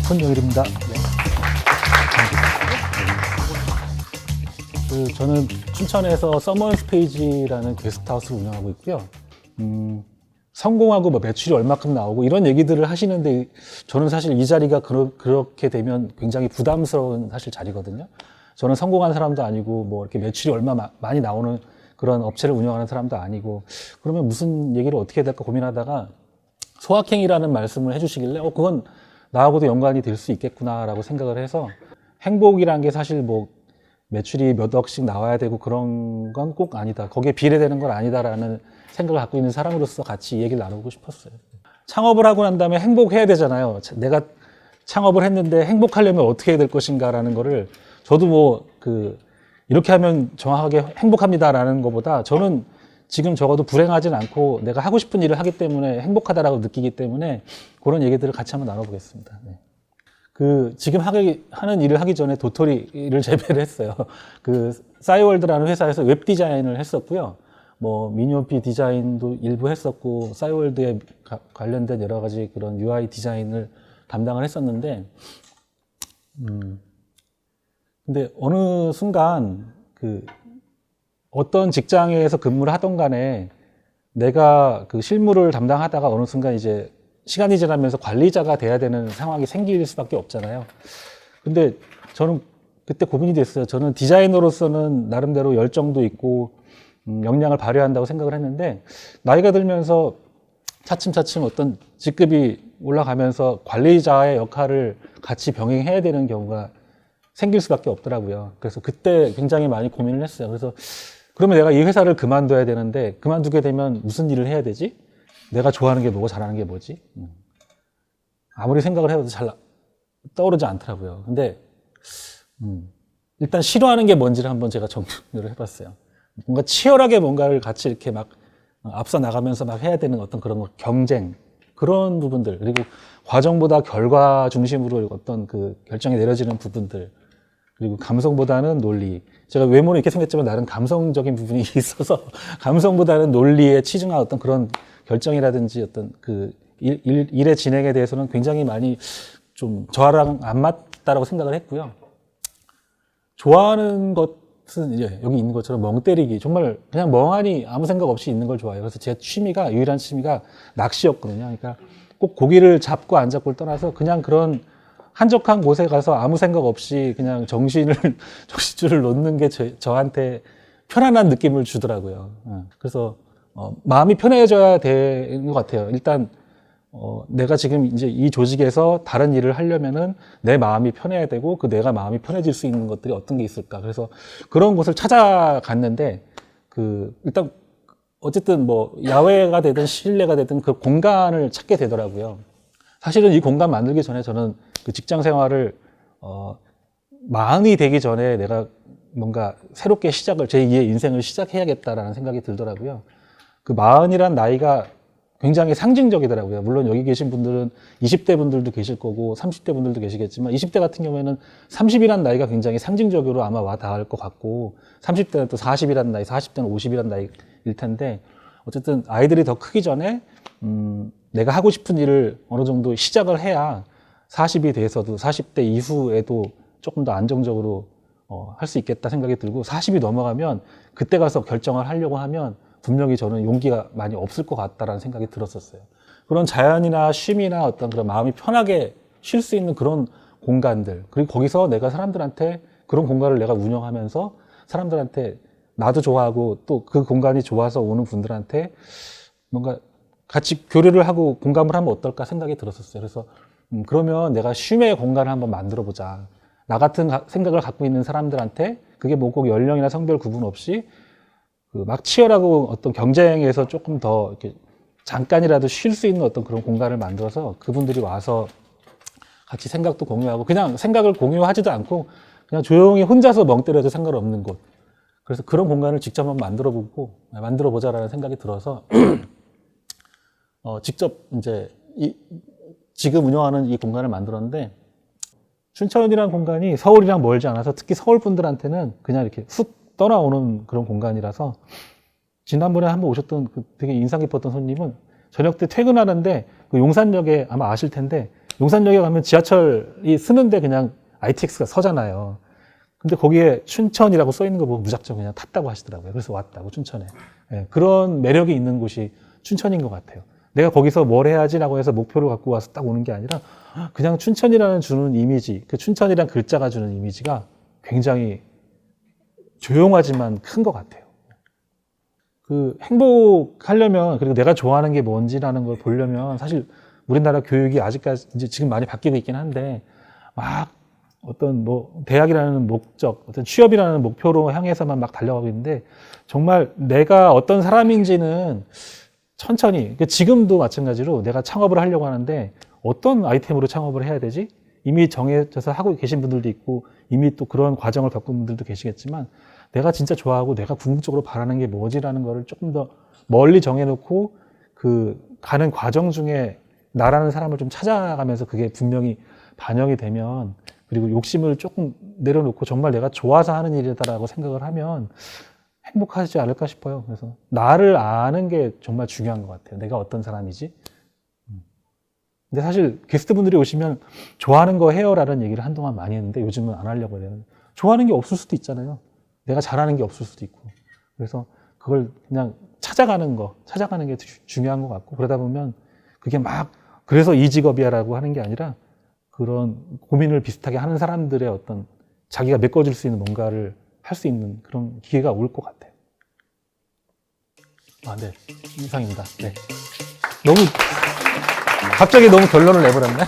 손영일입니다. 네. 저는 춘천에서 서머스페이지라는 게스트하우스를 운영하고 있고요. 성공하고 뭐 매출이 얼마큼 나오고 이런 얘기들을 하시는데 저는 사실 이 자리가 그렇게 되면 굉장히 부담스러운 사실 자리거든요. 저는 성공한 사람도 아니고 뭐 이렇게 매출이 많이 나오는 그런 업체를 운영하는 사람도 아니고 그러면 무슨 얘기를 어떻게 해야 될까 고민하다가 소확행이라는 말씀을 해주시길래 그건 나하고도 연관이 될 수 있겠구나라고 생각을 해서 행복이란 게 사실 뭐 매출이 몇 억씩 나와야 되고 그런 건 꼭 아니다. 거기에 비례되는 건 아니다라는 생각을 갖고 있는 사람으로서 같이 이 얘기를 나누고 싶었어요. 창업을 하고 난 다음에 행복해야 되잖아요. 내가 창업을 했는데 행복하려면 어떻게 해야 될 것인가라는 거를 저도 뭐 이렇게 하면 정확하게 행복합니다라는 것보다 저는 지금 적어도 불행하진 않고 내가 하고 싶은 일을 하기 때문에 행복하다라고 느끼기 때문에 그런 얘기들을 같이 한번 나눠보겠습니다. 네. 지금 하는 일을 하기 전에 도토리를 재배를 했어요. 싸이월드라는 회사에서 웹 디자인을 했었고요. 뭐 미니홈피 디자인도 일부 했었고 싸이월드에 관련된 여러 가지 그런 UI 디자인을 담당을 했었는데 근데 어느 순간 어떤 직장에서 근무를 하던 간에 내가 실무를 담당하다가 어느 순간 이제 시간이 지나면서 관리자가 돼야 되는 상황이 생길 수밖에 없잖아요. 근데 저는 그때 고민이 됐어요. 저는 디자이너로서는 나름대로 열정도 있고 역량을 발휘한다고 생각을 했는데 나이가 들면서 차츰차츰 어떤 직급이 올라가면서 관리자의 역할을 같이 병행해야 되는 경우가 생길 수밖에 없더라고요. 그래서 그때 굉장히 많이 고민을 했어요. 그래서 그러면 내가 이 회사를 그만둬야 되는데 그만두게 되면 무슨 일을 해야 되지? 내가 좋아하는 게 뭐고 잘하는 게 뭐지? 아무리 생각을 해도 잘 떠오르지 않더라고요. 근데 일단 싫어하는 게 뭔지를 한번 제가 정리를 해봤어요. 뭔가 치열하게 뭔가를 같이 이렇게 막 앞서 나가면서 막 해야 되는 어떤 그런 경쟁 그런 부분들 그리고 과정보다 결과 중심으로 어떤 결정이 내려지는 부분들 그리고 감성보다는 논리. 제가 외모는 이렇게 생겼지만 나름 감성적인 부분이 있어서 감성보다는 논리에 치중한 어떤 그런 결정이라든지 어떤 일의 진행에 대해서는 굉장히 많이 좀 저랑 안 맞다라고 생각을 했고요. 좋아하는 것은 이제 여기 있는 것처럼 멍 때리기. 정말 그냥 멍하니 아무 생각 없이 있는 걸 좋아해요. 그래서 제 유일한 취미가 낚시였거든요. 그러니까 꼭 고기를 잡고 안 잡고를 떠나서 그냥 그런 한적한 곳에 가서 아무 생각 없이 그냥 정신줄을 놓는 게 저한테 편안한 느낌을 주더라고요. 그래서 마음이 편해져야 되는 것 같아요. 일단 내가 지금 이제 이 조직에서 다른 일을 하려면은 내 마음이 편해야 되고 내가 마음이 편해질 수 있는 것들이 어떤 게 있을까. 그래서 그런 곳을 찾아갔는데 일단 어쨌든 뭐 야외가 되든 실내가 되든 그 공간을 찾게 되더라고요. 사실은 이 공간 만들기 전에 저는 직장 생활을 마흔이 되기 전에 내가 뭔가 새롭게 제2의 인생을 시작해야겠다라는 생각이 들더라고요. 마흔이란 나이가 굉장히 상징적이더라고요. 물론 여기 계신 분들은 20대 분들도 계실 거고 30대 분들도 계시겠지만 20대 같은 경우에는 30이란 나이가 굉장히 상징적으로 아마 와 닿을 것 같고 30대는 또 40이란 나이, 40대는 50이란 나이일 텐데 어쨌든 아이들이 더 크기 전에 내가 하고 싶은 일을 어느 정도 시작을 해야 40이 돼서도 40대 이후에도 조금 더 안정적으로 할 수 있겠다 생각이 들고 40이 넘어가면 그때 가서 결정을 하려고 하면 분명히 저는 용기가 많이 없을 것 같다라는 생각이 들었었어요. 그런 자연이나 쉼이나 어떤 그런 마음이 편하게 쉴 수 있는 그런 공간들 그리고 거기서 내가 사람들한테 그런 공간을 내가 운영하면서 사람들한테 나도 좋아하고 또 그 공간이 좋아서 오는 분들한테 뭔가 같이 교류를 하고 공감을 하면 어떨까 생각이 들었었어요. 그래서 그러면 내가 쉼의 공간을 한번 만들어 보자. 나 같은 생각을 갖고 있는 사람들한테 그게 뭐 꼭 연령이나 성별 구분 없이 막 치열하고 어떤 경쟁에서 조금 더 이렇게 잠깐이라도 쉴 수 있는 어떤 그런 공간을 만들어서 그분들이 와서 같이 생각도 공유하고 그냥 생각을 공유하지도 않고 그냥 조용히 혼자서 멍 때려도 상관없는 곳. 그래서 그런 공간을 직접 한번 만들어 보자라는 생각이 들어서 직접 이제 지금 운영하는 이 공간을 만들었는데 춘천이라는 공간이 서울이랑 멀지 않아서 특히 서울 분들한테는 그냥 이렇게 훅 떠나오는 그런 공간이라서 지난번에 한번 오셨던 되게 인상 깊었던 손님은 저녁 때 퇴근하는데 용산역에 아마 아실 텐데 용산역에 가면 지하철이 쓰는데 그냥 ITX가 서잖아요. 근데 거기에 춘천이라고 써 있는 거 보고 무작정 그냥 탔다고 하시더라고요. 그래서 왔다고, 춘천에. 예, 그런 매력이 있는 곳이 춘천인 것 같아요. 내가 거기서 뭘 해야지라고 해서 목표를 갖고 와서 딱 오는 게 아니라 그냥 춘천이라는 주는 이미지, 그 춘천이라는 글자가 주는 이미지가 굉장히 조용하지만 큰 것 같아요. 그 행복하려면, 그리고 내가 좋아하는 게 뭔지라는 걸 보려면 사실 우리나라 교육이 아직까지 이제 지금 많이 바뀌고 있긴 한데 막 어떤 뭐 대학이라는 목적, 어떤 취업이라는 목표로 향해서만 막 달려가고 있는데 정말 내가 어떤 사람인지는 천천히, 지금도 마찬가지로 내가 창업을 하려고 하는데 어떤 아이템으로 창업을 해야 되지? 이미 정해져서 하고 계신 분들도 있고 이미 또 그런 과정을 겪은 분들도 계시겠지만 내가 진짜 좋아하고 내가 궁극적으로 바라는 게 뭐지라는 거를 조금 더 멀리 정해놓고 그 가는 과정 중에 나라는 사람을 좀 찾아가면서 그게 분명히 반영이 되면, 그리고 욕심을 조금 내려놓고 정말 내가 좋아서 하는 일이다라고 생각을 하면 행복하지 않을까 싶어요. 그래서 나를 아는 게 정말 중요한 것 같아요. 내가 어떤 사람이지? 근데 사실 게스트분들이 오시면 좋아하는 거 해요라는 얘기를 한동안 많이 했는데 요즘은 안 하려고 해요. 좋아하는 게 없을 수도 있잖아요. 내가 잘하는 게 없을 수도 있고. 그래서 그걸 그냥 찾아가는 게 중요한 것 같고, 그러다 보면 그게 막 그래서 이 직업이야라고 하는 게 아니라 그런 고민을 비슷하게 하는 사람들의 어떤 자기가 메꿔줄 수 있는 뭔가를 할 수 있는 그런 기회가 올 것 같아요. 네. 이상입니다. 네. 갑자기 너무 결론을 내버렸네.